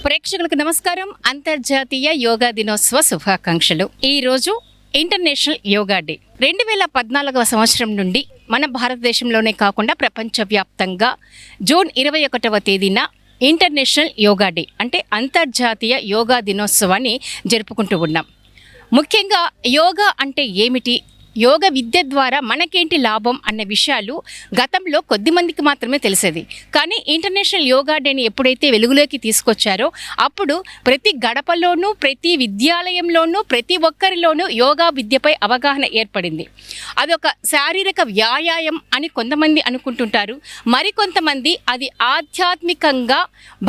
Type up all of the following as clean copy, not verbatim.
ప్రేక్షకులకు నమస్కారం. అంతర్జాతీయ యోగా దినోత్సవ శుభాకాంక్షలు. ఈరోజు ఇంటర్నేషనల్ యోగా డే. 2014వ సంవత్సరం నుండి మన భారతదేశంలోనే కాకుండా ప్రపంచవ్యాప్తంగా జూన్ 21వ తేదీన ఇంటర్నేషనల్ యోగా డే అంటే అంతర్జాతీయ యోగా దినోత్సవాన్ని జరుపుకుంటూ ఉన్నాం. ముఖ్యంగా యోగా అంటే ఏమిటి, యోగ విద్య ద్వారా మనకేంటి లాభం అన్న విషయాలు గతంలో కొద్ది మందికి మాత్రమే తెలిసేది. కానీ ఇంటర్నేషనల్ యోగా డేని ఎప్పుడైతే వెలుగులోకి తీసుకొచ్చారో అప్పుడు ప్రతి గడపలోనూ, ప్రతి విద్యాలయంలోనూ, ప్రతి ఒక్కరిలోనూ యోగా విద్యపై అవగాహన ఏర్పడింది. అదొక శారీరక వ్యాయామం అని కొంతమంది అనుకుంటుంటారు. మరికొంతమంది అది ఆధ్యాత్మికంగా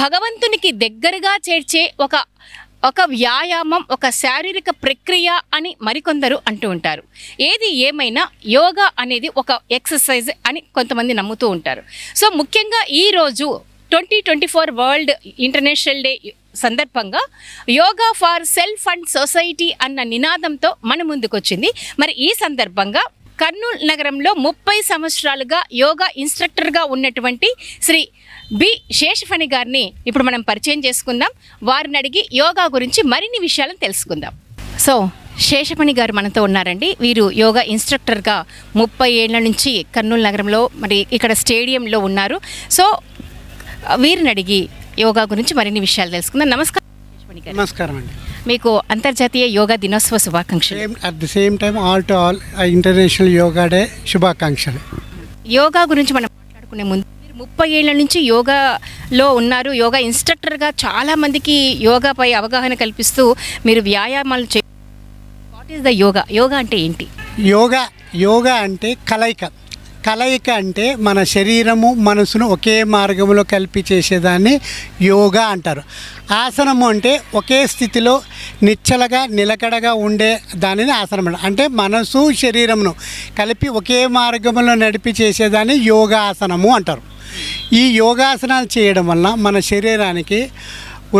భగవంతునికి దగ్గరగా చేర్చే ఒక వ్యాయామం, ఒక శారీరక ప్రక్రియ అని మరికొందరు అంటూ ఉంటారు. ఏది ఏమైనా యోగా అనేది ఒక ఎక్సర్సైజ్ అని కొంతమంది నమ్ముతూ ఉంటారు. సో ముఖ్యంగా ఈరోజు 2024 వరల్డ్ ఇంటర్నేషనల్ డే సందర్భంగా yoga for self and society అన్న నినాదంతో మన ముందుకొచ్చింది. మరి ఈ సందర్భంగా కర్నూలు నగరంలో 30 సంవత్సరాలుగా యోగా ఇన్స్ట్రక్టర్గా ఉన్నటువంటి శ్రీ బి శేషఫణి గారిని ఇప్పుడు మనం పరిచయం చేసుకుందాం. వారిని అడిగి యోగా గురించి మరిన్ని విషయాలను తెలుసుకుందాం. సో శేషఫణి గారు మనతో ఉన్నారండి. వీరు యోగా ఇన్స్ట్రక్టర్గా 30 ఏళ్ల నుంచి కర్నూలు నగరంలో మరి ఇక్కడ స్టేడియంలో ఉన్నారు. సో వీరిని అడిగి యోగా గురించి మరిన్ని విషయాలు తెలుసుకుందాం. నమస్కారం శేషఫణి గారు. నమస్కారం అండి. మీకు అంతర్జాతీయ యోగా దినోత్సవ శుభాకాంక్షలు. At the same time all to all international yoga day శుభాకాంక్షలు. యోగా గురించి మనం మాట్లాడుకునే ముందు, మీరు 30 ఏళ్ల నుంచి యోగాలో ఉన్నారు. యోగా ఇన్స్ట్రక్టర్గా చాలామందికి యోగాపై అవగాహన కల్పిస్తూ మీరు వ్యాయామాలు what is the yoga? Yoga అంటే ఏంటి? యోగా అంటే కలయిక అంటే మన శరీరము మనసును ఒకే మార్గంలో కలిపి చేసేదాన్ని యోగా అంటారు. ఆసనము అంటే ఒకే స్థితిలో నిశ్చలగా నిలకడగా ఉండే దానిని ఆసనం అంటే మనసు శరీరమును కలిపి ఒకే మార్గంలో నడిపి చేసేదాన్ని యోగాసనము అంటారు. ఈ యోగాసనాలు చేయడం వలన మన శరీరానికి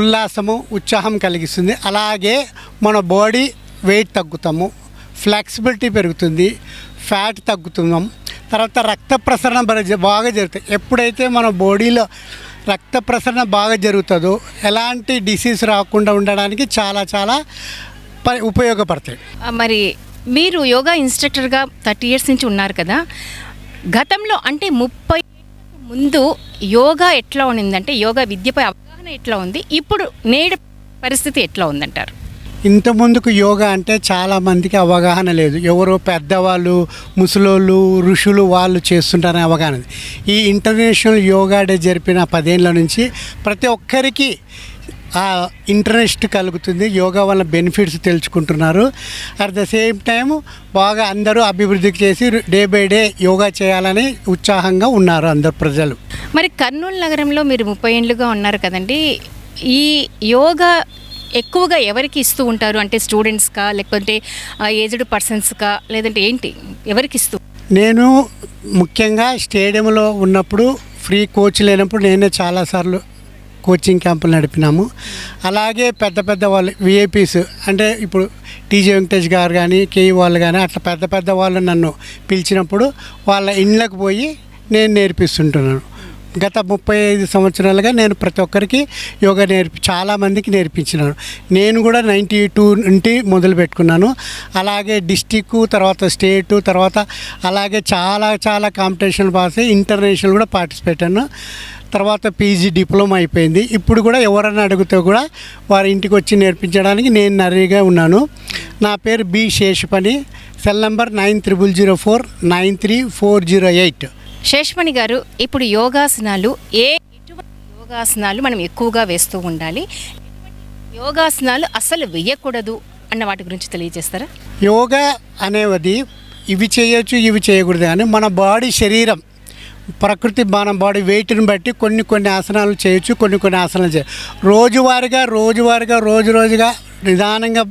ఉల్లాసము, ఉత్సాహం కలిగిస్తుంది. అలాగే మన బాడీ వెయిట్ తగ్గుతాము, ఫ్లెక్సిబిలిటీ పెరుగుతుంది, ఫ్యాట్ తగ్గుతున్నాం. తర్వాత రక్త ప్రసరణ బాగా జరుగుతుంది. ఎప్పుడైతే మన బాడీలో రక్త ప్రసరణ బాగా జరుగుతుందో ఎలాంటి డిసీజ్ రాకుండా ఉండడానికి చాలా ఉపయోగపడతాయి. మరి మీరు యోగా ఇన్స్ట్రక్టర్గా 30 ఇయర్స్ నుంచి ఉన్నారు కదా. గతంలో అంటే 30 ముందు యోగా ఎట్లా ఉండిందంటే, యోగా విద్యపై అవగాహన ఎట్లా ఉంది, ఇప్పుడు నేడు పరిస్థితి ఎట్లా ఉందంటారు? ఇంతకుముందుకు యోగా అంటే చాలామందికి అవగాహన లేదు. ఎవరో పెద్దవాళ్ళు, ముసలోళ్ళు, ఋషులు వాళ్ళు చేస్తుంటారని అవగాహన. ఈ ఇంటర్నేషనల్ యోగా డే జరిపిన 10 ఏళ్ళ నుంచి ప్రతి ఒక్కరికి ఇంట్రెస్ట్ కలుగుతుంది. యోగా వల్ల బెనిఫిట్స్ తెలుసుకుంటున్నారు. అట్ ద సేమ్ టైం బాగా అందరూ అభివృద్ధికి చేసి డే బై డే యోగా చేయాలని ఉత్సాహంగా ఉన్నారు అందరు ప్రజలు. మరి కర్నూలు నగరంలో మీరు 30 ఏళ్ళుగా ఉన్నారు కదండి. ఈ యోగా ఎక్కువగా ఎవరికి ఇస్తూ ఉంటారు? అంటే స్టూడెంట్స్కా, లేకపోతే ఏజ్డ్ పర్సన్స్కా, లేదంటే ఏంటి, ఎవరికి ఇస్తూ? నేను ముఖ్యంగా స్టేడియంలో ఉన్నప్పుడు ఫ్రీ కోచ్ లేనప్పుడు నేనే చాలాసార్లు కోచింగ్ క్యాంపులు నడిపినాము. అలాగే పెద్ద వాళ్ళు విఐపీస్ అంటే ఇప్పుడు టీజే వెంకటేష్ గారు కానీ, కేఈ వాళ్ళు కానీ అట్లా పెద్ద వాళ్ళు నన్ను పిలిచినప్పుడు వాళ్ళ ఇండ్లకు పోయి నేను నేర్పిస్తుంటున్నాను. గత 35 సంవత్సరాలుగా నేను ప్రతి ఒక్కరికి యోగా చాలామందికి నేర్పించినాను. నేను కూడా 92 నుండి మొదలు పెట్టుకున్నాను. అలాగే డిస్టిక్, తర్వాత స్టేటు, తర్వాత అలాగే చాలా కాంపిటీషన్ పాస్ అయ్యి ఇంటర్నేషనల్ కూడా పార్టిసిపేట్ అయ్యాను. తర్వాత పీజీ డిప్లొమా అయిపోయింది. ఇప్పుడు కూడా ఎవరైనా అడిగితే కూడా వారి ఇంటికి వచ్చి నేర్పించడానికి నేను రెడీగా ఉన్నాను. నా పేరు B Seshaphani. Cell number 9304934408. Seshaphani గారు, ఇప్పుడు యోగాసనాలు ఎటువంటి యోగాసనాలు మనం ఎక్కువగా వేస్తూ ఉండాలి, యోగాసనాలు అసలు వేయకూడదు అన్న వాటి గురించి తెలియజేస్తారా? యోగా అనేవి ఇవి చేయొచ్చు, ఇవి చేయకూడదు కానీ మన బాడీ శరీరం ప్రకృతి మన బాడీ వెయిట్ని బట్టి కొన్ని ఆసనాలు చేయొచ్చు, కొన్ని ఆసనాలు చేయొచ్చు. రోజుగా నిదానంగా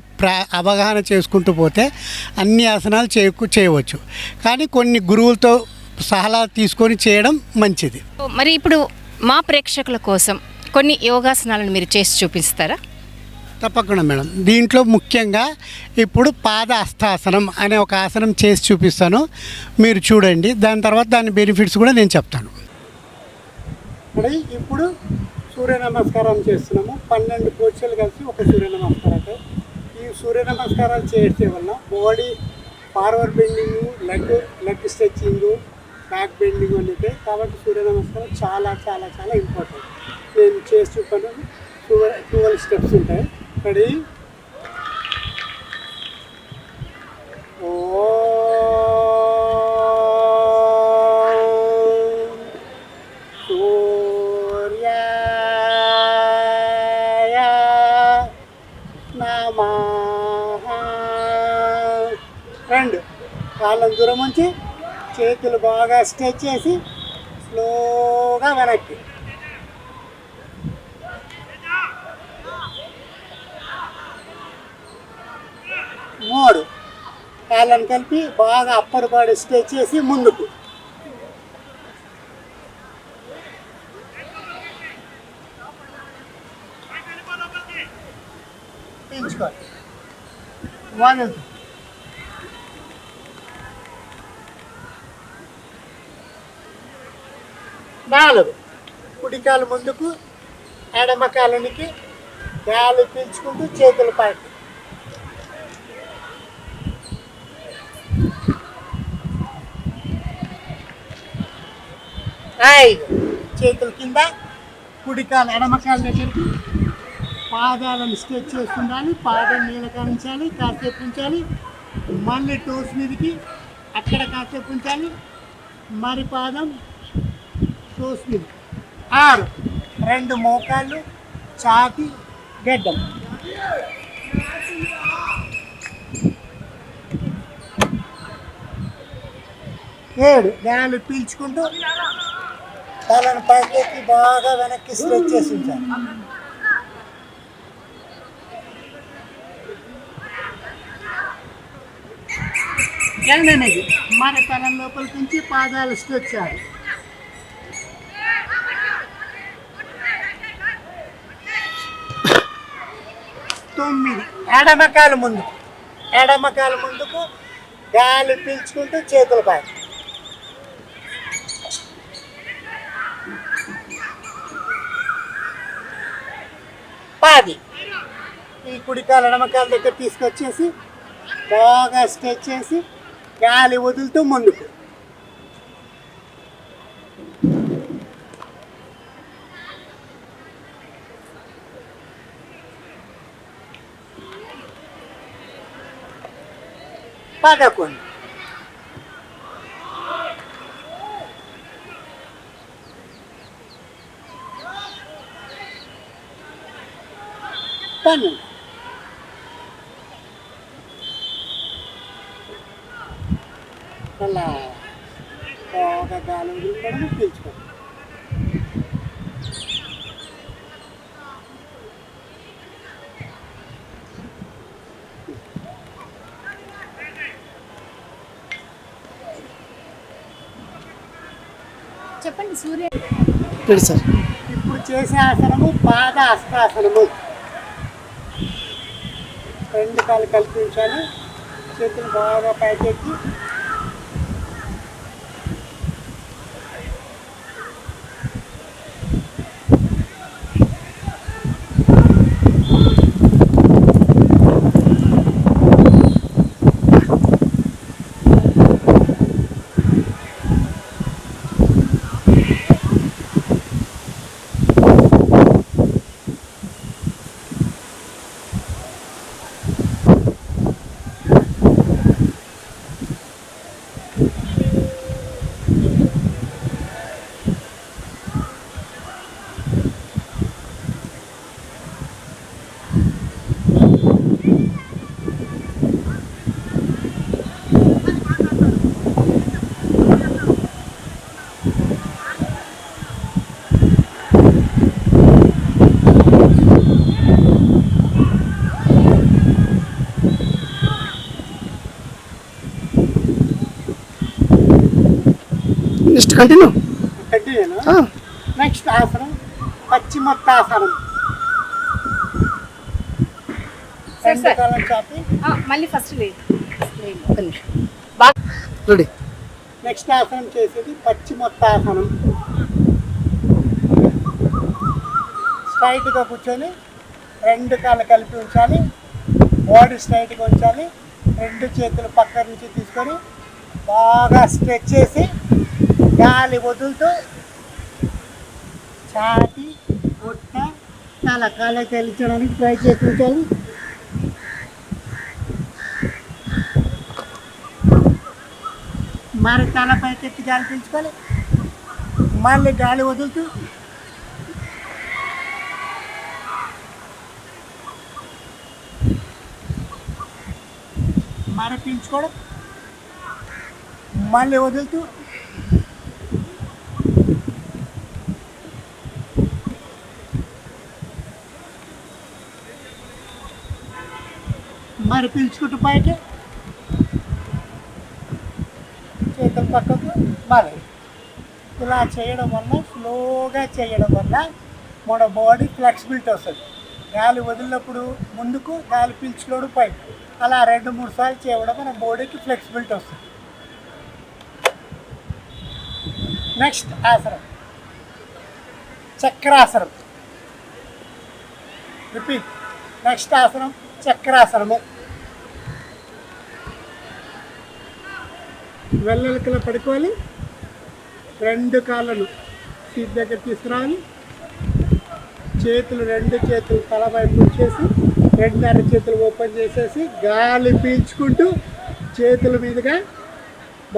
అవగాహన చేసుకుంటూ పోతే అన్ని ఆసనాలు చేయవచ్చు. కానీ కొన్ని గురువులతో సలహా తీసుకొని చేయడం మంచిది. మరి ఇప్పుడు మా ప్రేక్షకుల కోసం కొన్ని యోగాసనాలను మీరు చేసి చూపిస్తారా? తప్పకుండా మేడం. దీంట్లో ముఖ్యంగా ఇప్పుడు పాద హస్తాసనం అనే ఒక ఆసనం చేసి చూపిస్తాను, మీరు చూడండి. దాని తర్వాత దాని బెనిఫిట్స్ కూడా నేను చెప్తాను. ఇప్పుడు సూర్య నమస్కారం చేస్తున్నాము. 12 పోస్టులు కలిసి ఒక సూర్య నమస్కారం. ఈ సూర్య నమస్కారాలు చేయడం వల్ల body forward bending, leg stretching, back bending అనేది. కాబట్టి సూర్య నమస్కారం చాలా చాలా చాలా ఇంపార్టెంట్. నేను చేసి చూపాను. 12 స్టెప్స్ ఉంటాయి. రెడీ? రెండు కాళ్ళను దూరం ఉంచి చేతులు బాగా స్ట్రెచ్ చేసి స్లోగా వెనక్కి. మూడు కాళ్ళను కలిపి బాగా అప్పర్ బాడీ స్ట్రెచ్ చేసి ముందుకు. పెంచుకోండి. వదలదు. నాలుగు కుడికాలు ముందుకు, ఎడమ కాలునికి గాలి పీల్చుకుంటూ చేతులు పైకి. ఐదు చేతుల కింద, కుడికాలు ఎడమకాలు దగ్గరికి, పాదాలను స్ట్రెచ్ చేస్తుండాలి. పాదం నీలకరించాలి, కాసేపు ఉంచాలి. మళ్ళీ టోస్ మీదకి అక్కడ కాసేపు ఉంచాలి. మరి పాదం టోస్ మీద. ఆరు రెండు మోకాళ్ళు, ఛాతీ, గడ్డం. ఏడు గాలి పీల్చుకుంటూ తలను పైకెత్తి బాగా వెనక్కి స్ట్రెచ్ చేసి ఉంచాలి. ఎనిమిది మన తల లోపలికి నుంచి పాదాలు స్ట్రెచ్ చేయాలి. 9 ఎడమకాలు ముందుకు, ఎడమకాలు ముందుకు గాలి పీల్చుకుంటూ చేతుల పై. 10 ఈ కుడికాలు ఎడమకాల దగ్గర తీసుకొచ్చేసి బాగా స్ట్రెచ్ చేసి గాలి వదులుతూ ముందుకు. పదకొండు పన్నెండు అలా బాగా గాలి వదులుకోవడం పీల్చుకోవడం. చెప్పండి సూర్య. సార్ ఇప్పుడు చేసే ఆసనము పాద హస్తాసనము. రెండు కాళ్ళు కలిపి ఉంచాలి. చేతులు బాగా పైకెత్తి కంటిన్యూ. నెక్స్ట్ ఆసనం పశ్చిమోత్తాసనం. మళ్ళీ ఫస్ట్ లేదు. రెడీ. నెక్స్ట్ ఆసనం చేసేది పశ్చిమోత్తాసనం. స్ట్రైట్గా కూర్చొని రెండు కాళ్ళు కలిపి ఉంచాలి, బాడీ స్ట్రైట్గా ఉంచాలి. రెండు చేతులు పక్క నుంచి తీసుకొని బాగా స్ట్రెచ్ చేసి గాలి వదులుతూ ఛాతి పొట్ట తల కాళ్ళ తెలిచడానికి ట్రై చేసి ఉంచాలి. మరి తల పైకెత్తి గాలి పీల్చుకోవాలి, మళ్ళీ గాలి వదులుతూ మరి పీల్చుకోవడం, మళ్ళీ వదులుతూ మరి పీల్చుకుంటూ పైకి చేతులు పక్కకు మరి ఇలా చేయడం వల్ల స్లోగా చేయడం వల్ల మన బాడీ ఫ్లెక్సిబిలిటీ వస్తుంది. గాలి వదిలినప్పుడు ముందుకు, గాలి పీల్చుకోవడం పైకి, అలా 2-3 సార్లు చేయడం మన బాడీకి ఫ్లెక్సిబిలిటీ వస్తుంది. నెక్స్ట్ ఆసనం చక్రాసనం. రిపీట్. నెక్స్ట్ ఆసనం చక్రాసనము. వెల్లెలకలా పడుకోవాలి, రెండు కాళ్ళను సీట్ దగ్గర తీసుకురావాలి, రెండు చేతులు తల వైపు ఉంచేసి 2 అరచేతులు ఓపెన్ చేసేసి గాలి పీల్చుకుంటూ చేతుల మీదుగా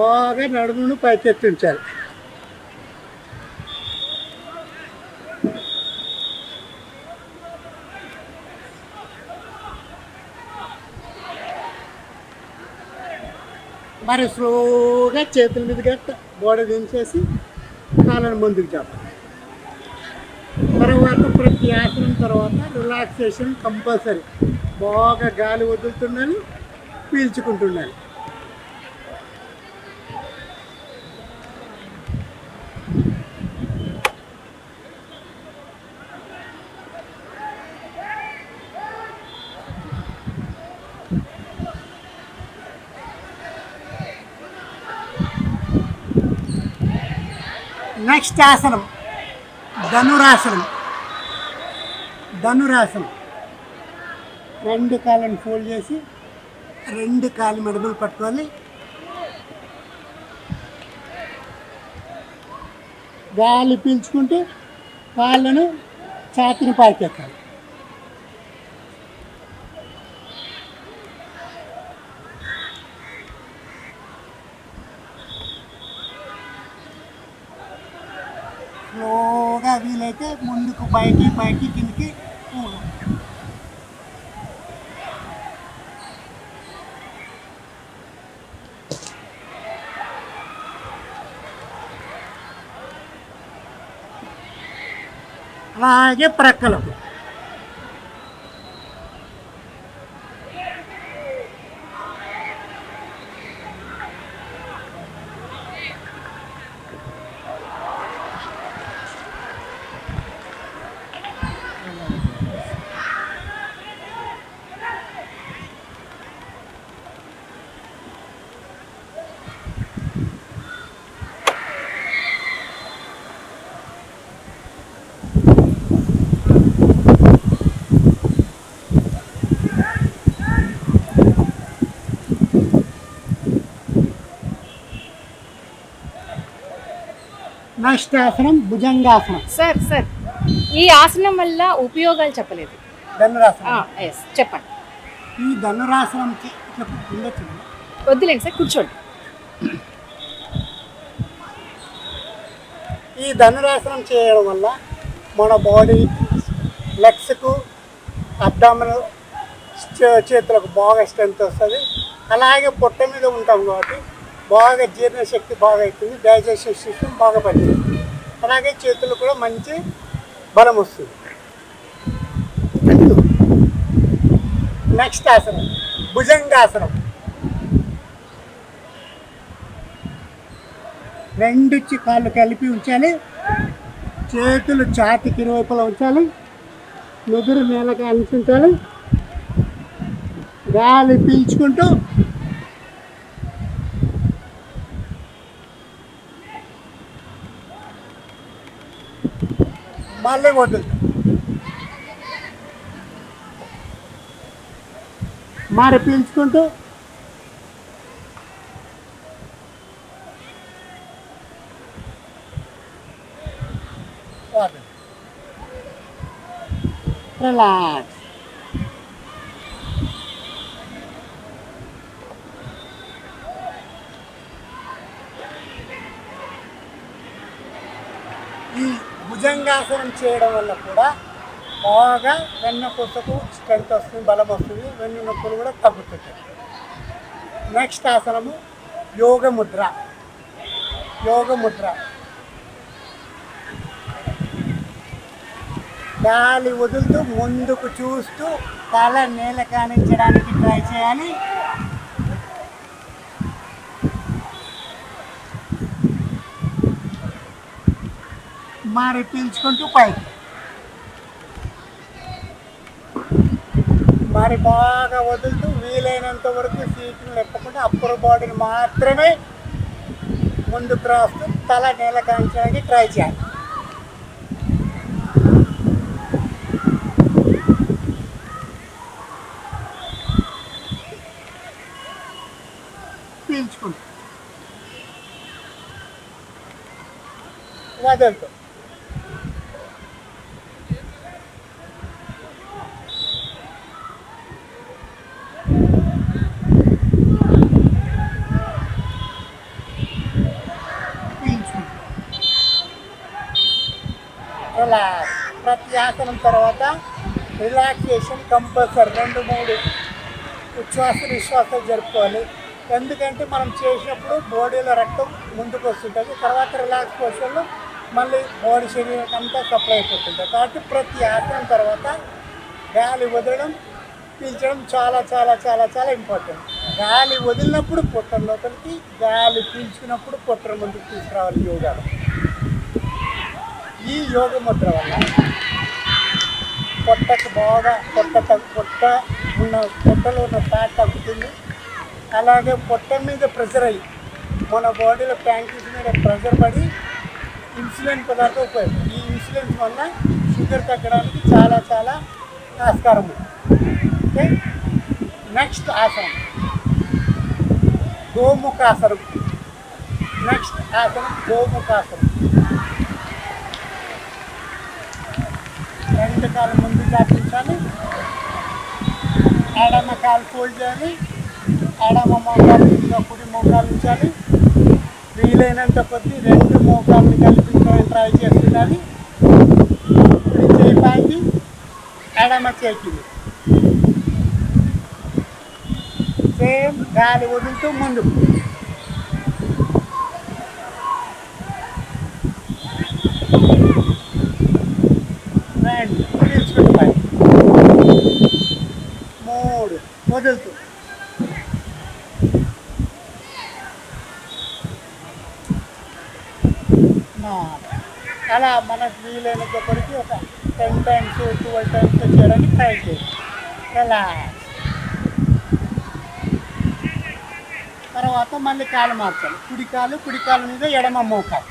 బాగా నడుమును పైకెత్తి ఉంచాలి. మరి స్లోగా చేతుల మీదుగా బాడీ దించేసి కాళ్ళను ముందుకు చెప్పాలి. తర్వాత ప్రతి ఆసనం తర్వాత రిలాక్సేషన్ కంపల్సరీ. బాగా గాలి వదులుతుండాలి, పీల్చుకుంటుండాలి. నెక్స్ట్ ఆసనం ధనురాసనం. ధనురాసనం. రెండు కాళ్ళని ఫోల్డ్ చేసి రెండు కాళ్ళు మెడబులు పట్టుకోవాలి, గాలి పీల్చుకుంటూ కాళ్ళను ఛాతీని పైకెత్తాలి. స్లోగా వీలైతే ముందుకు పైకి కిందికి అలాగే ప్రక్కలకు. నెక్స్ట్ ఆసనం భుజంగాసనం. సార్ ఈ ఆసనం వల్ల ఉపయోగాలు చెప్పలేదు. ధనురాసనం. చెప్పండి. ఈ ధనురాసనం ఉండొచ్చు. వద్దులేండి సార్, కూర్చోండి. ఈ ధనురాసనం చేయడం వల్ల మన బాడీ లెగ్స్కు, అబ్డామినల్ చేతులకు బాగా స్ట్రెంత్ వస్తుంది. అలాగే పొట్ట మీద ఉంటాం కాబట్టి బాగా జీర్ణశక్తి బాగా అవుతుంది, డైజెషన్ సిస్టమ్ బాగా పడుతుంది. అలాగే చేతులు కూడా మంచి బలం వస్తుంది. నెక్స్ట్ ఆసనం భుజంగాసనం. రెండు కాళ్ళు కలిపి ఉంచాలి, చేతులు ఛాతీకి ఇరువైపులా ఉంచాలి, నుదురు నేలకి అందించాలి, గాలి పీల్చుకుంటూ మళ్ళీ వదులుతాం. మరి పీల్చుకుంటూ రిలాక్స్. ఈ భుజంగాసనం చేయడం వల్ల కూడా బాగా వెన్నపూసకు స్ట్రెంత్ వస్తుంది, బలం వస్తుంది, వెన్ను నొప్పులు కూడా తగ్గుతుంటాయి. నెక్స్ట్ ఆసనము యోగముద్ర. యోగముద్ర గాలి వదులుతూ ముందుకు చూస్తూ తల నేల కానించడానికి ట్రై చేయాలి. మరి పీల్చుకుంటూ పైకి. మరి బాగా వదులుతూ వీలైనంత వరకు సీట్ని లేకుండా అప్పర్ బాడీని మాత్రమే ముందుకు రాస్తూ తల నేల కానించడానికి ట్రై చేయాలి. పీల్చుకుంటూ వదులుతూ. రిలాక్స్. ప్రతి ఆసనం తర్వాత రిలాక్సేషన్ కంపల్సరీ 2-3 ఉచ్ఛ్వాస నిశ్వాసాలు జరుపుకోవాలి. ఎందుకంటే మనం చేసినప్పుడు బాడీలో రక్తం ముందుకు వస్తుంటుంది, తర్వాత రిలాక్స్ పొజిషన్లో మళ్ళీ బాడీ శరీరం అంతా సప్లై అయిపోతుంటుంది. కాబట్టి ప్రతి ఆసనం తర్వాత గాలి వదలడం, పీల్చడం చాలా చాలా చాలా చాలా ఇంపార్టెంట్. గాలి వదిలినప్పుడు పొట్ట లోపలికి, గాలి పీల్చుకున్నప్పుడు పొట్ట ముందుకు తీసుకురావాలి యోగాలో. ఈ యోగ ముద్ర వల్ల పొట్టకు బాగా పొట్టలో ఉన్న ఫ్యాట్ తగ్గుతుంది. అలాగే పొట్ట మీద ప్రెషర్ అయ్యి మన బాడీలో ప్యాంక్రీస్ మీద ప్రెషర్ పడి ఇన్సులిన్ పదార్థం ఉపయోగం. ఈ ఇన్సులిన్ వల్ల షుగర్ తగ్గడానికి చాలా చాలా ఆస్కారం ఉంది. ఓకే, నెక్స్ట్ ఆసనం గోముఖాసనం. నెక్స్ట్ ఆసనం గోముఖాసనం. 2 కాలు ముందు దాటించాలి, ఎడమ కాలు ఫోల్డ్ చేయాలి, ఎడమ మోకాలు ఇంకా కుడి మోకాలు ఉంచాలి. వీలైనంత కొద్ది 2 మోకాలను కల్పించడానికి ట్రై చేస్తుండాలి. కుడి చేయి పైకి, ఎడమ చేయి. సేమ్ గాలి వదులుతూ ముందుకు. పీల్చుకుంటూ పై 3 వదులుతూ. అలా మనకు వీలైనంత కొరికి ఒక 10 times 12 times చేయడానికి ట్రై చేయాలి. రిలాక్స్. తర్వాత మళ్ళీ కాలు మార్చాలి. కుడి కాలు మీద ఎడమ మోకాలు.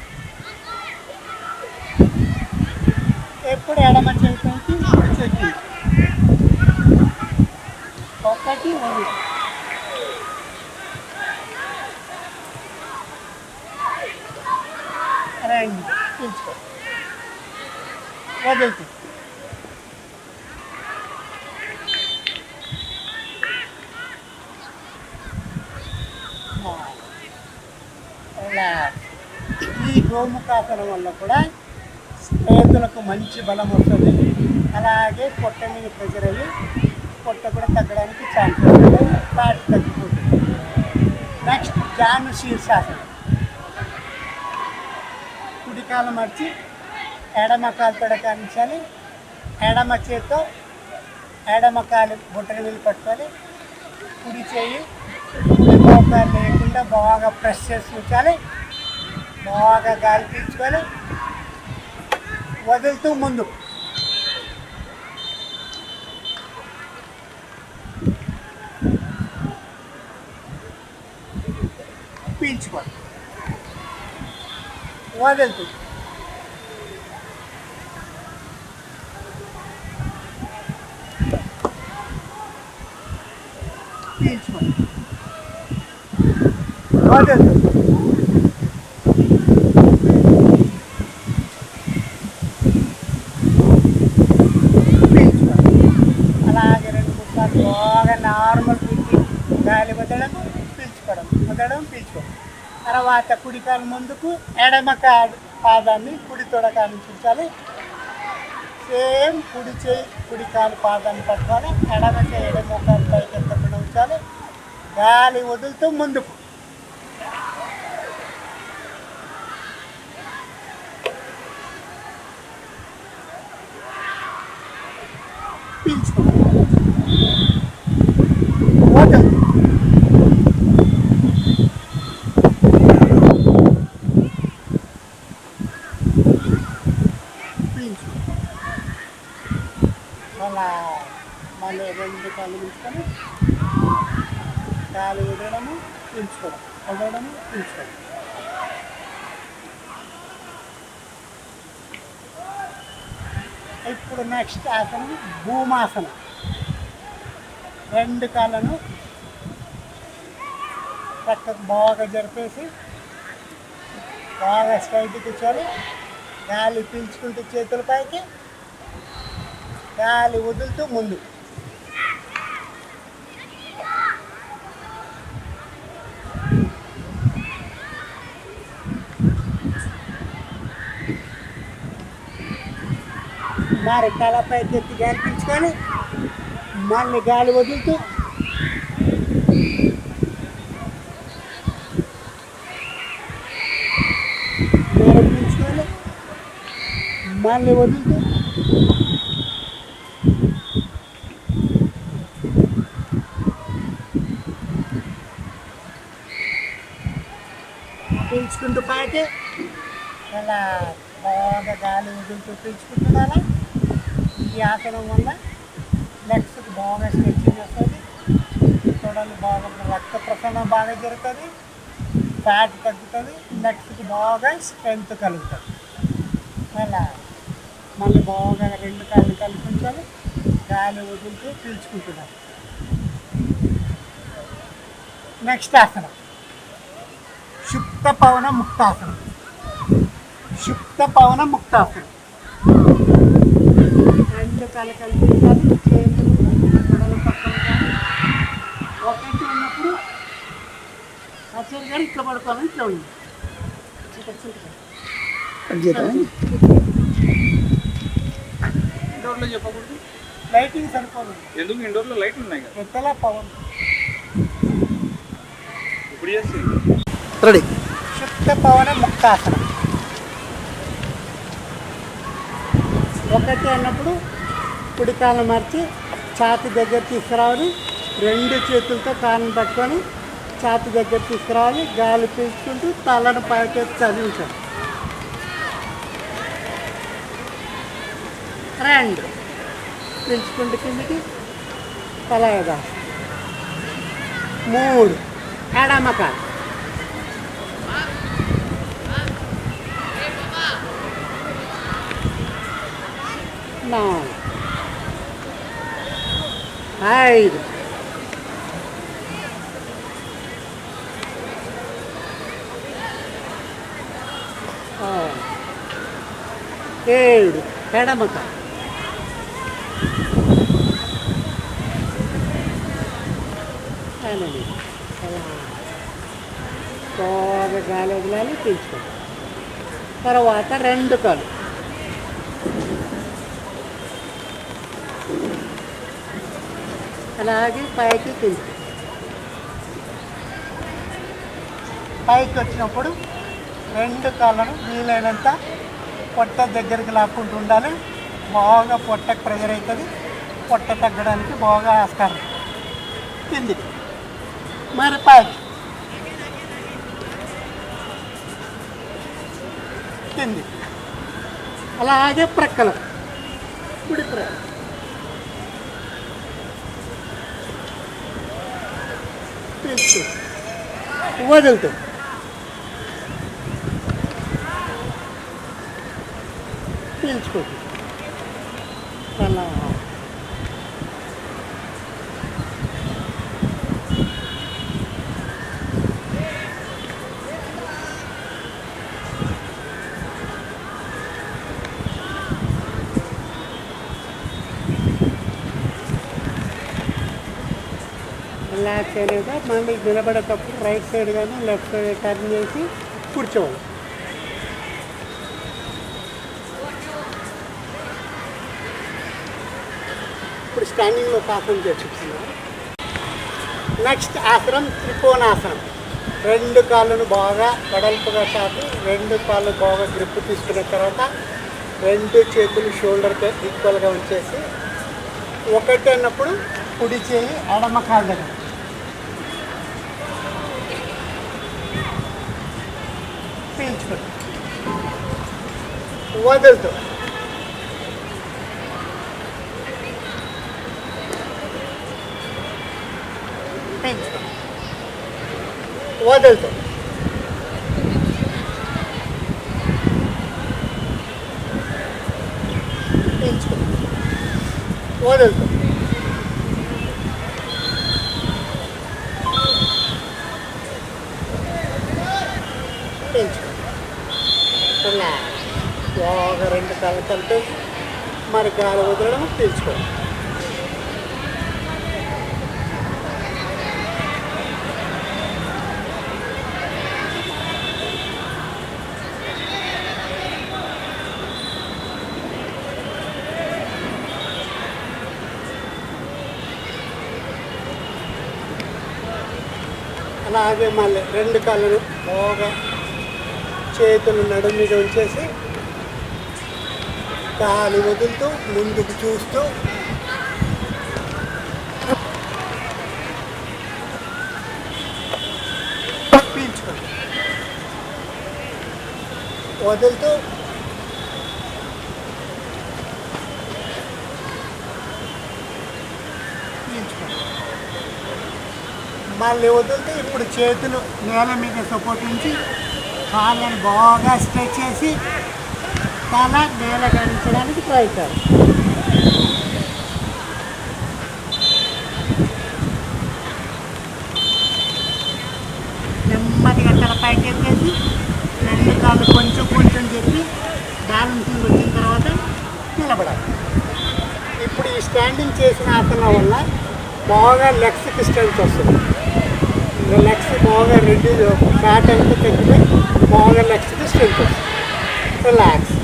ఎప్పుడు ఎడమ చేతికి కుడి చేతి. 1 2 పీల్చుకో, వదులుతూ. ఈ గోముఖాసనం వల్ల కూడా చేతులకు మంచి బలం వస్తుంది. అలాగే పొట్ట మీద ప్రెషర్ అయ్యి పొట్ట కూడా తగ్గడానికి ఛాన్స్ ఉంటుంది, ఫ్యాట్ తగ్గిపోతుంది. నెక్స్ట్ జాను శీర్షాసనం. కుడికాలు మర్చి ఎడమ కాలు తొడకానించాలి. ఎడమ చేత్తో ఎడమ కాలు బొట్టన మీద పట్టుకోవాలి. కుడి చేయి కుడి మోకాలు లేకుండా బాగా ప్రెస్ చేసి ఉంచాలి. బాగా గాలి పీల్చుకొని వదులుతూ ముందు. పీల్చుకోండి, వదులుతూ. వదలదు. పీల్చుకోవడం. అలాగే 2-3 సార్లు బాగా నార్మల్ బ్రీతింగ్. గాలి వదలడం, పీల్చుకోవడం, వదలడం, పీల్చుకోవడం. తర్వాత కుడికాలు ముందుకు, ఎడమ పాదాన్ని కుడి తొడకా నుంచి ఉంచాలి. సేమ్ కుడి చేయి కుడి కాలు పాదాన్ని పట్టుకోవాలి. ఎడమ చేయి ఎడమ కాలు పైకి ఎత్తకుండా ఉంచాలి. గాలి వదులుతూ ముందుకు. పీల్చుకోవాలి. వదులు. అలా మళ్ళీ 2 కాళ్ళు ఉంచుకొని గాలి వదలడము, పీల్చుకోవడం, వదలడము, పీల్చుకోవడం. ఇప్పుడు నెక్స్ట్ ఆసనం భూమాసనం. 2 కాళ్ళను పక్కకు బాగా జరిపేసి బాగా స్ట్రైట్ కూర్చొని గాలి పీల్చుకుంటూ చేతుల పైకి, గాలి వదులుతూ ముందు. మరి తలపైకి ఎత్తి గాలి పీల్చుకొని మళ్ళీ గాలి వదులుతూ మరి పీల్చుకొని మళ్ళీ వదులుతూ పీల్చుకుంటూ పైకి అలా బాగా గాలి వదులుతూ పీల్చుకుంటున్నారా. ఈ ఆసనం వల్ల లెగ్స్కి బాగా స్ట్రెచ్చింగ్ వస్తుంది. తొడలు బాగా రక్త ప్రసరణ బాగా జరుగుతుంది. ఫ్యాట్ తగ్గుతుంది. లెగ్స్కి బాగా స్ట్రెంగ్త్ కలుగుతుంది. అలా మళ్ళీ బాగా 2 కాళ్ళు కల్పించాలి. గాలి వదులుతూ పీల్చుకుంటున్నారు. నెక్స్ట్ ఆసనం సుప్త పవన ముక్తాసనం. సుప్త పవన ముక్తాసనం. 2 కాళ్ళు కల్పించాలి. చేతులు తొడలు పక్కన కానీ ఒకటి ఉన్నప్పుడు ఆచార్య గారు ఇట్లా పడుకోవాలని ఇట్లా ఉంది. ఇండోర్లో చెప్పకూడదు. లైటింగ్ సరిపోదు. ఎందుకు ఇండోర్లో లైట్ ఉన్నాయి కదా. ఎత్తలా పవన్. ఇప్పుడు చేస్తుంది. రెడీ. సుప్త పవన ముక్తాసనం. ఒకటి అన్నప్పుడు కుడి కాలు మార్చి ఛాతి దగ్గర తీసుకురావాలి. 2 చేతులతో కాళ్ళని పట్టుకొని ఛాతి దగ్గర తీసుకురావాలి. గాలి పీల్చుకుంటూ తలను పైకెత్తి చదివించాలి. 2 పీల్చుకుంటూ కిందికి తల ఎదా. 3 ఎడమ కాలు. 4 5 7 ఎడమ కాలు. 8 బాగా గాలి వదిలాలి, పీల్చుకోవాలి. తర్వాత 2 కాళ్ళు అలాగే పైకి కిందికి. పైకి వచ్చినప్పుడు 2 కాళ్ళను వీలైనంత పొట్ట దగ్గరికి లాక్కుంటూ ఉండాలి. బాగా పొట్టకు ప్రెజర్ అవుతుంది. పొట్ట తగ్గడానికి బాగా ఆస్కారం. కిందికి మరి పైకి కింది. అలాగే ప్రక్కలు కుడి ప్రక్క పీల్చు వదులుతూ పీల్చుకోవచ్చు. అలా రిలాక్స్ అయినాక మళ్ళీ నిలబడేటప్పుడు రైట్ సైడ్ కానీ లెఫ్ట్ సైడ్ టర్న్ చేసి కూర్చోవాలి. ఇప్పుడు స్టాండింగ్లో ఆసనం చూపిస్తున్నాను. నెక్స్ట్ ఆసనం త్రికోణాసనం. రెండు కాళ్ళను బాగా వెడల్పుగా చాపి రెండు కాళ్ళు బాగా గ్రిప్ తీసుకున్న తర్వాత రెండు చేతులు షోల్డర్తో ఈక్వల్గా ఉంచేసి ఒకటి అన్నప్పుడు కుడి చేయి ఎడమ కాళ్ళ దగ్గర పీల్చుకోండి, వదులుతూ పీల్చుకోండి, వదులుతూ పీల్చుకోండి, వదులుతూ పీల్చుకోండి. బాగా రెండు కాళ్ళు కలిపేసి మరి గాలి వదలడం పీల్చుకోండి. అలాగే మళ్ళీ రెండు కాళ్ళను బాగా చేతులు నడుము మీద ఉంచేసి గాలి వదులుతూ ముందుకు చూస్తూ పీల్చుకోండి, వదులుతూ పీల్చుకోండి, మళ్ళీ వదులుతూ ఇప్పుడు చేతులు నేల మీద సపోర్ట్ ఉంచి కాళ్ళని బాగా స్ట్రెచ్ చేసి తల నేల గడించడానికి ప్రయత్నం. నెమ్మదిగా తల పైకి ఎత్తేసి రెండు కాళ్ళు కొంచెం కొంచెం చెప్పి బ్యాలెన్సింగ్ వచ్చిన తర్వాత నిలబడాలి. ఇప్పుడు ఈ స్టాండింగ్ చేసిన ఆసనం వల్ల బాగా లెగ్స్కి స్ట్రెంత్ వస్తుంది. లెగ్స్ బాగా రెడ్యూస్ ఫ్యాట్ అంతా తగ్గిపోయి బాగా లెగ్స్కి స్ట్రెంత్ వస్తుంది. రిలాక్స్.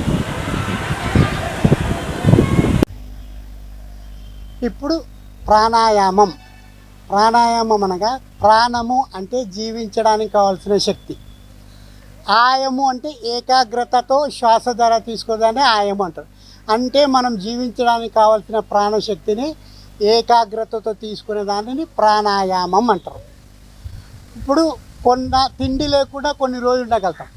ఇప్పుడు ప్రాణాయామం. ప్రాణాయామం అనగా ప్రాణము అంటే జీవించడానికి కావాల్సిన శక్తి, ఆయము అంటే ఏకాగ్రతతో శ్వాస ద్వారా తీసుకోదాన్ని ఆయము అంటారు. అంటే మనం జీవించడానికి కావాల్సిన ప్రాణశక్తిని ఏకాగ్రతతో తీసుకునే దానిని ప్రాణాయామం అంటారు. ఇప్పుడు తిండి లేకుండా కొన్ని రోజులు ఉండగలుగుతాం,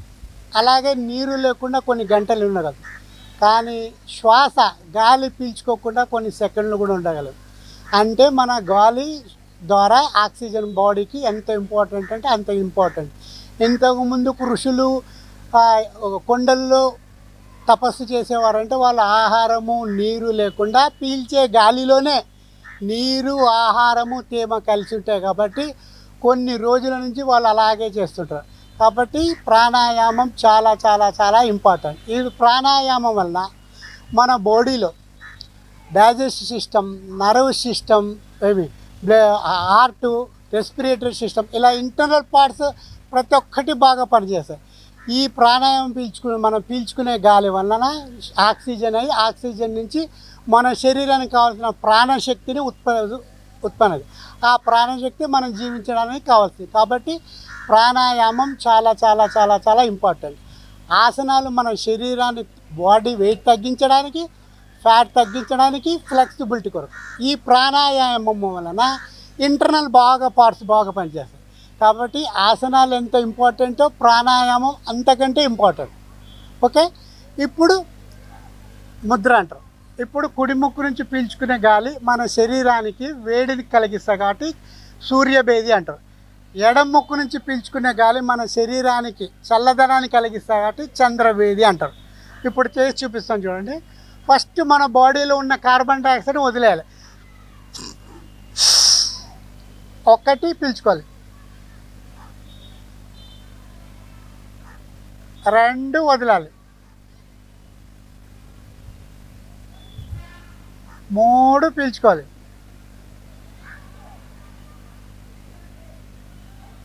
అలాగే నీరు లేకుండా కొన్ని గంటలు ఉండగలుగుతాం. కానీ శ్వాస గాలి పీల్చుకోకుండా కొన్ని సెకండ్లు కూడా ఉండగలదు. అంటే మన గాలి ద్వారా ఆక్సిజన్ బాడీకి ఎంత ఇంపార్టెంట్ అంటే అంత ఇంపార్టెంట్. ఇంతకుముందు ఋషులు కొండల్లో తపస్సు చేసేవారంటే వాళ్ళ ఆహారము నీరు లేకుండా పీల్చే గాలిలోనే నీరు ఆహారము తేమ కలిసి ఉంటాయి కాబట్టి కొన్ని రోజుల నుంచి వాళ్ళు అలాగే చేస్తుంటారు. కాబట్టి ప్రాణాయామం చాలా చాలా చాలా ఇంపార్టెంట్. ఈ ప్రాణాయామం వలన మన బాడీలో digestive system, nerve system, heart, respiratory system, ఇలా ఇంటర్నల్ పార్ట్స్ ప్రతి ఒక్కటి బాగా పనిచేస్తాయి. ఈ ప్రాణాయామం మనం పీల్చుకునే గాలి వలన ఆక్సిజన్ అయ్యి ఆక్సిజన్ నుంచి మన శరీరానికి కావాల్సిన ప్రాణశక్తిని ఉత్పన్నది. ఆ ప్రాణశక్తి మనం జీవించడానికి కావాల్సింది. కాబట్టి ప్రాణాయామం చాలా చాలా చాలా చాలా ఇంపార్టెంట్. ఆసనాలు మన శరీరాన్ని బాడీ వెయిట్ తగ్గించడానికి, ఫ్యాట్ తగ్గించడానికి, ఫ్లెక్సిబిలిటీ కొరకు. ఈ ప్రాణాయామం వలన ఇంటర్నల్ పార్ట్స్ బాగా పనిచేస్తాయి. కాబట్టి ఆసనాలు ఎంత ఇంపార్టెంటో ప్రాణాయామం అంతకంటే ఇంపార్టెంట్. ఓకే, ఇప్పుడు ముద్ర అంటారు. ఇప్పుడు కుడి ముక్కు నుంచి పీల్చుకునే గాలి మన శరీరానికి వేడిని కలిగిస్తుంది కాబట్టి సూర్యభేది అంటారు. ఎడమ ముక్కు నుంచి పీల్చుకునే గాలి మన శరీరానికి చల్లదనాన్ని కలిగిస్తుంది కాబట్టి చంద్రభేది అంటారు. ఇప్పుడు చేసి చూపిస్తాను చూడండి. ఫస్ట్ మన బాడీలో ఉన్న కార్బన్ డైఆక్సైడ్ వదిలేయాలి. ఒకటి పీల్చుకోవాలి, రెండు వదలాలి, మూడు పీల్చుకోవాలి,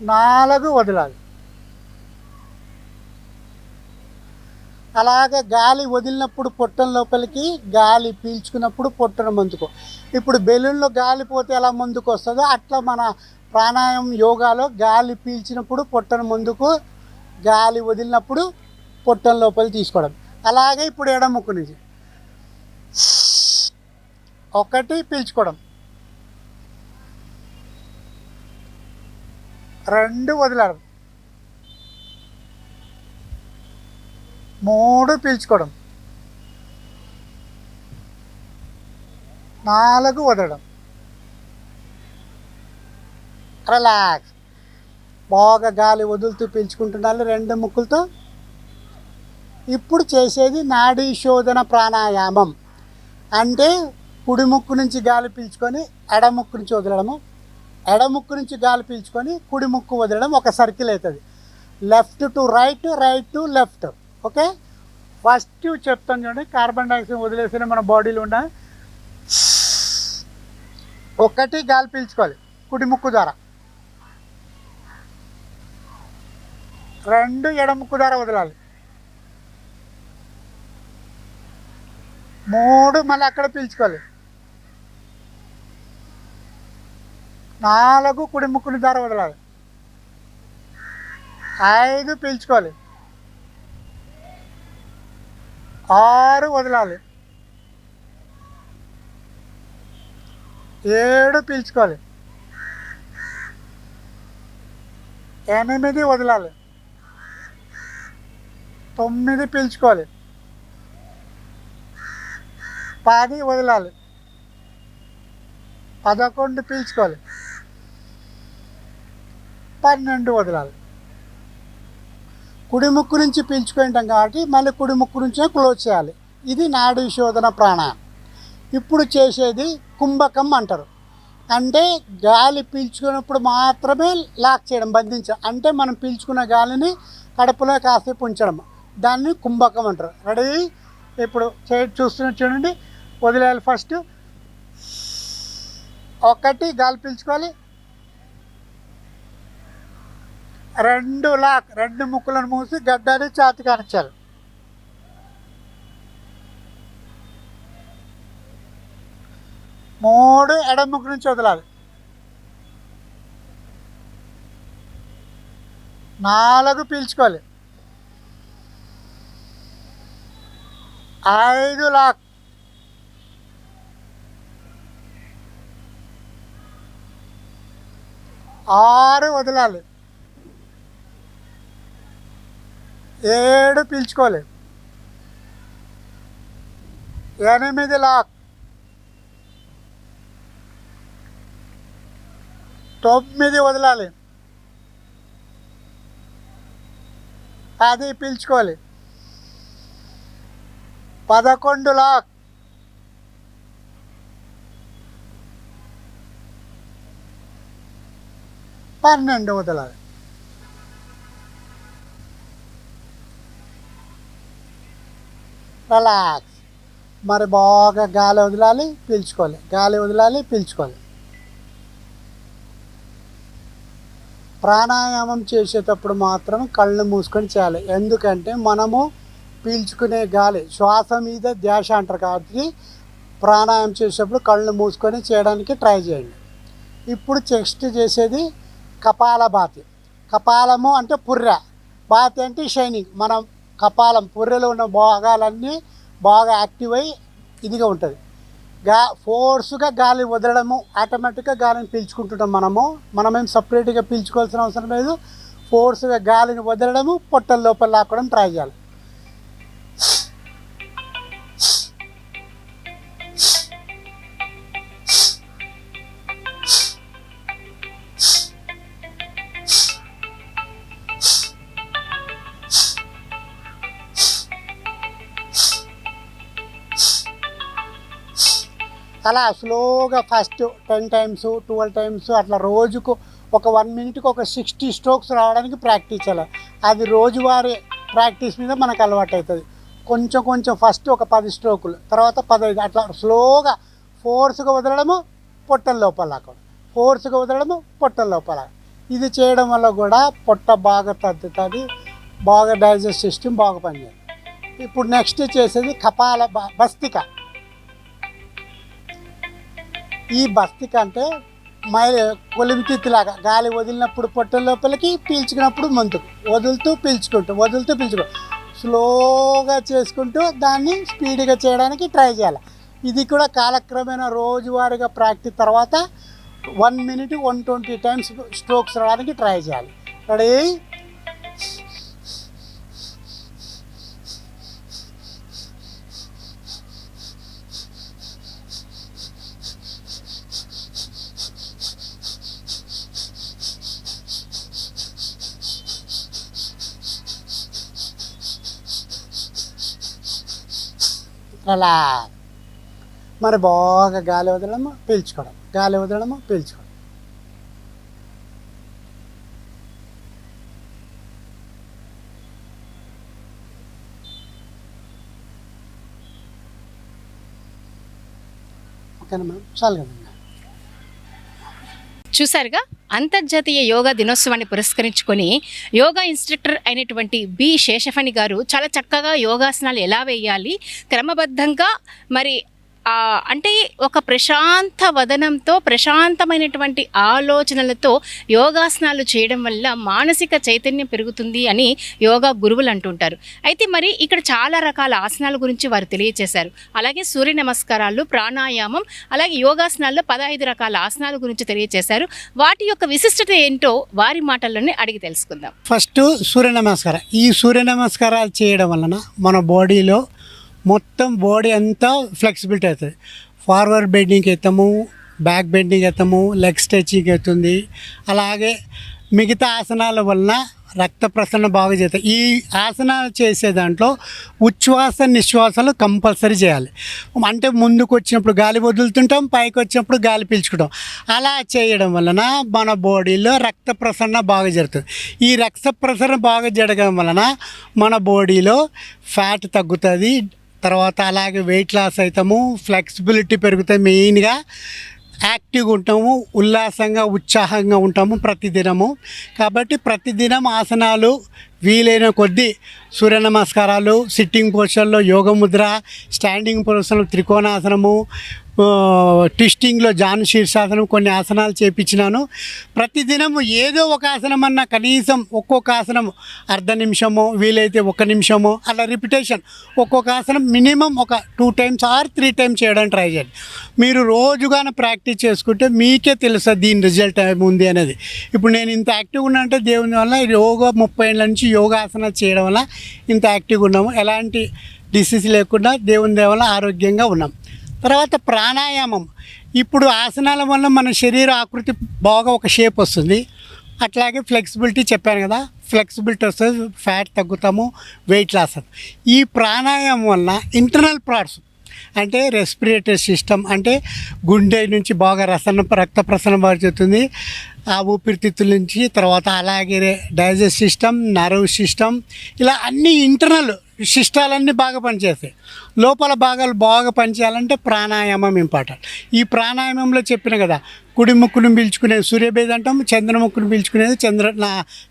4 వదలాలి. అలాగే గాలి వదిలినప్పుడు పొట్టం లోపలికి, గాలి పీల్చుకున్నప్పుడు పొట్టన ముందుకు. ఇప్పుడు బెలూన్లో గాలి పోతే ఎలా ముందుకు వస్తుందో అట్లా మన ప్రాణాయామం యోగాలో గాలి పీల్చినప్పుడు పొట్టన ముందుకు, గాలి వదిలినప్పుడు పొట్టం లోపలికి తీసుకోవడం. అలాగే ఇప్పుడు ఎడముక్కు నుంచి 1 పీల్చుకోవడం, 2 వదలడం, 3 పీల్చుకోవడం, 4 వదలడం. రిలాక్స్. బాగా గాలి వదులుతూ పీల్చుకుంటున్నారు 2 ముక్కులతో. ఇప్పుడు చేసేది నాడీ శోధన ప్రాణాయామం. అంటే కుడి ముక్కు నుంచి గాలి పీల్చుకొని ఎడముక్కు నుంచి వదలడము, ఎడముక్కు నుంచి గాలి పీల్చుకొని కుడి ముక్కు వదలడం. ఒక సర్కిల్ అవుతుంది. Left to right, right to left. Okay, first చెప్తాను చూడండి. కార్బన్ డైఆక్సైడ్ వదిలేసిన మన బాడీలో ఉన్న 1 గాలి పీల్చుకోవాలి కుడి ముక్కు ద్వారా, 2 ఎడముక్కు ద్వారా వదలాలి, 3 మళ్ళీ అక్కడ పీల్చుకోవాలి, 4 కుడి ముక్కుని ద్వారా వదలాలి, 5 పీల్చుకోవాలి, 6 వదలాలి, 7 పీల్చుకోవాలి, 8 వదలాలి, 9 పీల్చుకోవాలి, 10 వదలాలి, 11 పీల్చుకోవాలి, 12 వదలాలి. కుడి ముక్కు నుంచి పీల్చుకుంటాం కాబట్టి మళ్ళీ కుడి ముక్కు నుంచే క్లోజ్ చేయాలి. ఇది నాడీ శోధన ప్రాణాయామం. ఇప్పుడు చేసేది కుంభకం అంటారు. అంటే గాలి పీల్చుకున్నప్పుడు మాత్రమే లాక్ చేయడం, బంధించడం. అంటే మనం పీల్చుకున్న గాలిని కడుపులో కాసేపు ఉంచడం, దాన్ని కుంభకం అంటారు. రెడీ? ఇప్పుడు చూస్తున్న చూడండి. వదిలేయాలి. ఫస్ట్ 1 గాలి పీల్చుకోవాలి, 2 లాక్, 2 ముక్కులను మూసి గడ్డని ఛాతి కానిచ్చాలి, 3 ఎడమ ముక్కు నుంచి వదలాలి, 4 పీల్చుకోవాలి, 5 లాక్, 6 వదలాలి, 7 పీల్చుకోవాలి, 8 లాక్, 9 వదలాలి, 10 పీల్చుకోవాలి, 11 లాక్, 12 వదలాలి. రిలాక్స్. మరి బాగా గాలి వదలాలి, పీల్చుకోవాలి, గాలి వదలాలి, పీల్చుకోవాలి. ప్రాణాయామం చేసేటప్పుడు మాత్రం కళ్ళు మూసుకొని చేయాలి. ఎందుకంటే మనము పీల్చుకునే గాలి శ్వాస మీద ధ్యాస అంటారు కాబట్టి ప్రాణాయామం చేసేటప్పుడు కళ్ళు మూసుకొని చేయడానికి ట్రై చేయండి. ఇప్పుడు నెక్స్ట్ చేసేది కపాలభాతి. కపాలము అంటే పుర్రె, బాతి అంటే షైనింగ్. మనం కపాలం పుర్రెలో ఉన్న భాగాలన్నీ బాగా యాక్టివ్ అయ్యి ఇదిగా ఉంటుంది. ఫోర్స్గా గాలి వదలడము, ఆటోమేటిక్గా గాలిని పీల్చుకుంటుంటాం. మనమేం సపరేట్గా పీల్చుకోవాల్సిన అవసరం లేదు. ఫోర్స్గా గాలిని వదలడము, పొట్టల లోపల లాక్కడం ట్రై చేయాలి. అలా స్లోగా ఫస్ట్ 10 టైమ్స్ 12 టైమ్స్ అట్లా రోజుకు ఒక 1 మినిట్కి ఒక 60 స్ట్రోక్స్ రావడానికి ప్రాక్టీస్ చేయాలి. అది రోజువారీ ప్రాక్టీస్ మీద మనకు అలవాటు అవుతుంది. కొంచెం కొంచెం ఫస్ట్ ఒక 10 స్ట్రోకులు, తర్వాత 15, అట్లా స్లోగా ఫోర్స్గా వదలడము, పొట్టల లోపల లాక్కడం, ఫోర్స్గా వదలడము, పొట్టల లోపల. ఇది చేయడం వల్ల కూడా పొట్ట బాగా తగ్గుతుంది, బాగా డైజెస్ట్ సిస్టమ్ బాగా పనిచేస్తుంది. ఇప్పుడు నెక్స్ట్ చేసేది భస్తిక. ఈ భస్తిక అంటే కొలిమితిత్తులాగా గాలి వదిలినప్పుడు పొట్ట లోపలికి, పీల్చుకున్నప్పుడు ముందుకు వదులుతూ పీల్చుకుంటూ స్లోగా చేసుకుంటూ దాన్ని స్పీడ్గా చేయడానికి ట్రై చేయాలి. ఇది కూడా కాలక్రమేణా రోజువారీగా ప్రాక్టీస్ తర్వాత 1 minute 120 times స్ట్రోక్స్ రావడానికి ట్రై చేయాలి. రెడీ? అలా మరి బాగా గాలి వదలడము, పీల్చుకోవడం, గాలి వదలడము, పీల్చుకోవడం. ఓకేనా మేడం? చాలు కదండి. చూసారుగా, అంతర్జాతీయ యోగా దినోత్సవాన్ని పురస్కరించుకొని యోగా ఇన్స్ట్రక్టర్ అయినటువంటి బి శేషఫణి గారు చాలా చక్కగా యోగాసనాలు ఎలా వేయాలి, క్రమబద్ధంగా మరి అంటే ఒక ప్రశాంత వదనంతో, ప్రశాంతమైనటువంటి ఆలోచనలతో యోగాసనాలు చేయడం వల్ల మానసిక చైతన్యం పెరుగుతుంది అని యోగా గురువులు అంటుంటారు. అయితే మరి ఇక్కడ చాలా రకాల ఆసనాల గురించి వారు తెలియజేశారు. అలాగే సూర్య నమస్కారాలు, ప్రాణాయామం, అలాగే యోగాసనాల్లో 15 రకాల ఆసనాల గురించి తెలియజేశారు. వాటి యొక్క విశిష్టత ఏంటో వారి మాటల్లోనే అడిగి తెలుసుకుందాం. ఫస్ట్ సూర్య నమస్కారం. ఈ సూర్య నమస్కారాలు చేయడం వలన మన బాడీలో మొత్తం బాడీ అంతా ఫ్లెక్సిబిలిటీ అవుతుంది. ఫార్వర్డ్ బెండింగ్ అవుతాము, బ్యాక్ బెండింగ్ అవుతాము, లెగ్ స్ట్రెచింగ్ అవుతుంది. అలాగే మిగతా ఆసనాల వలన రక్త ప్రసరణ బాగా చేస్తాయి. ఈ ఆసనాలు చేసే దాంట్లో ఉచ్ఛ్వాస నిశ్వాసాలు కంపల్సరీ చేయాలి. అంటే ముందుకు వచ్చినప్పుడు గాలి వదులుతుంటాం, పైకి వచ్చినప్పుడు గాలి పీల్చుకుంటాం. అలా చేయడం వలన మన బాడీలో రక్త ప్రసరణ బాగా జరుగుతుంది. ఈ రక్త ప్రసరణ బాగా జరగడం వలన మన బాడీలో ఫ్యాట్ తగ్గుతుంది. తర్వాత అలాగే వెయిట్ లాస్ అవుతాము, ఫ్లెక్సిబిలిటీ పెరుగుతుంది, మెయిన్గా యాక్టివ్గా ఉంటాము, ఉల్లాసంగా ఉత్సాహంగా ఉంటాము ప్రతిదినము. కాబట్టి ప్రతిదినం ఆసనాలు వీలైన కొద్దీ సూర్య నమస్కారాలు, సిట్టింగ్ పొజిషన్లో యోగ ముద్ర, స్టాండింగ్ పొజిషన్లో త్రికోణాసనము, ట్విస్టింగ్లో జాను శీర్షాసనం, కొన్ని ఆసనాలు చేపించినాను. ప్రతిదినం ఏదో ఒక ఆసనం అన్న కనీసం ఒక్కొక్క ఆసనం అర్ధ నిమిషమో, వీలైతే 1 నిమిషమో, అలా రిపిటేషన్ ఒక్కొక్క ఆసనం మినిమం ఒక 2 times or 3 times చేయడానికి ట్రై చేయండి. మీరు రోజుగానే ప్రాక్టీస్ చేసుకుంటే మీకే తెలుస్తుంది దీని రిజల్ట్ ఏముంది అనేది. ఇప్పుడు నేను ఇంత యాక్టివ్గా ఉన్నా అంటే దేవుని వల్ల, యోగా 30 ఏళ్ళ నుంచి యోగాసనాలు చేయడం వల్ల ఇంత యాక్టివ్గా ఉన్నాము. ఎలాంటి డిసీజ్ లేకుండా దేవుని దయ వల్ల ఆరోగ్యంగా ఉన్నాం. తర్వాత ప్రాణాయామం. ఇప్పుడు ఆసనాల వల్ల మన శరీర ఆకృతి బాగా ఒక షేప్ వస్తుంది. అట్లాగే ఫ్లెక్సిబిలిటీ చెప్పాను కదా, ఫ్లెక్సిబిలిటీ వస్తుంది, ఫ్యాట్ తగ్గుతాము, వెయిట్ లాస్ అవుతాం. ఈ ప్రాణాయామం వల్ల ఇంటర్నల్ పార్ట్స్ అంటే రెస్పిరేటరీ సిస్టమ్, అంటే గుండె నుంచి బాగా రక్త ప్రసరణ బాగుతుంది, ఆ ఊపిరితిత్తుల నుంచి. తర్వాత అలాగే డైజెస్ట్ సిస్టమ్, నర్వ్ సిస్టమ్, ఇలా అన్ని ఇంటర్నల్ సిస్టాలన్నీ బాగా పనిచేస్తాయి. లోపల భాగాలు బాగా పనిచేయాలంటే ప్రాణాయామం ఇంపార్టెంట్. ఈ ప్రాణాయామంలో చెప్పిన కదా, కుడి ముక్కును పీల్చుకునేది సూర్యభేది అంటాం, చంద్ర ముక్కును పీల్చుకునేది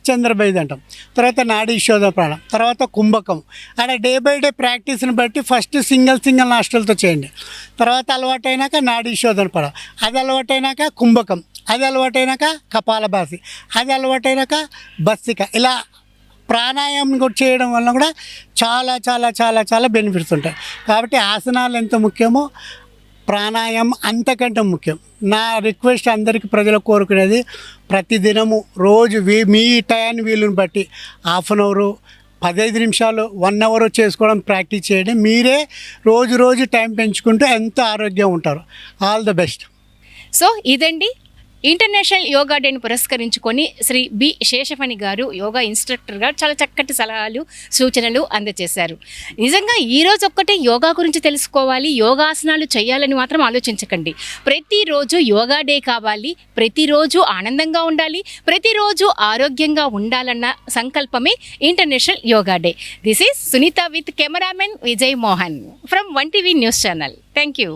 చంద్రభేది అంటాం. తర్వాత నాడీ శోధ ప్రాణం, తర్వాత కుంభకం. అలా డే బై డే ప్రాక్టీస్ని బట్టి ఫస్ట్ సింగిల్ నాస్ట్రల్తో చేయండి. తర్వాత అలవాటైనాక నాడీ శోధన ప్రాణం, అది అలవాటైనాక కుంభకం, అది అలవాటైనాక కపాలభాతి, అది అలవాటైనాక భస్తిక. ఇలా ప్రాణాయామం కూడా చేయడం వల్ల కూడా చాలా చాలా చాలా చాలా బెనిఫిట్స్ ఉంటాయి. కాబట్టి ఆసనాలు ఎంత ముఖ్యమో ప్రాణాయామం అంతకంటే ముఖ్యం. నా రిక్వెస్ట్ అందరికీ, ప్రజలకు కోరుకునేది, ప్రతిదినము రోజు మీ టయాన్ని వీలుని బట్టి 1/2 hour, 15 నిమిషాలు, 1 hour చేసుకోవడం ప్రాక్టీస్ చేయండి. మీరే రోజు టైం పెంచుకుంటూ ఎంతో ఆరోగ్యంగా ఉంటారు. All the best. సో ఇదండి ఇంటర్నేషనల్ యోగా డేని పురస్కరించుకొని శ్రీ బి శేషఫణి గారు, యోగా ఇన్స్ట్రక్టర్గా చాలా చక్కటి సలహాలు, సూచనలు అందజేశారు. నిజంగా ఈరోజు ఒక్కటే యోగా గురించి తెలుసుకోవాలి, యోగాసనాలు చేయాలని మాత్రం ఆలోచించకండి. ప్రతిరోజు యోగా డే కావాలి, ప్రతిరోజు ఆనందంగా ఉండాలి, ప్రతిరోజు ఆరోగ్యంగా ఉండాలన్న సంకల్పమే international yoga day. This is Sunitha with cameraman Vijay Mohan from 1TV news channel. Thank you.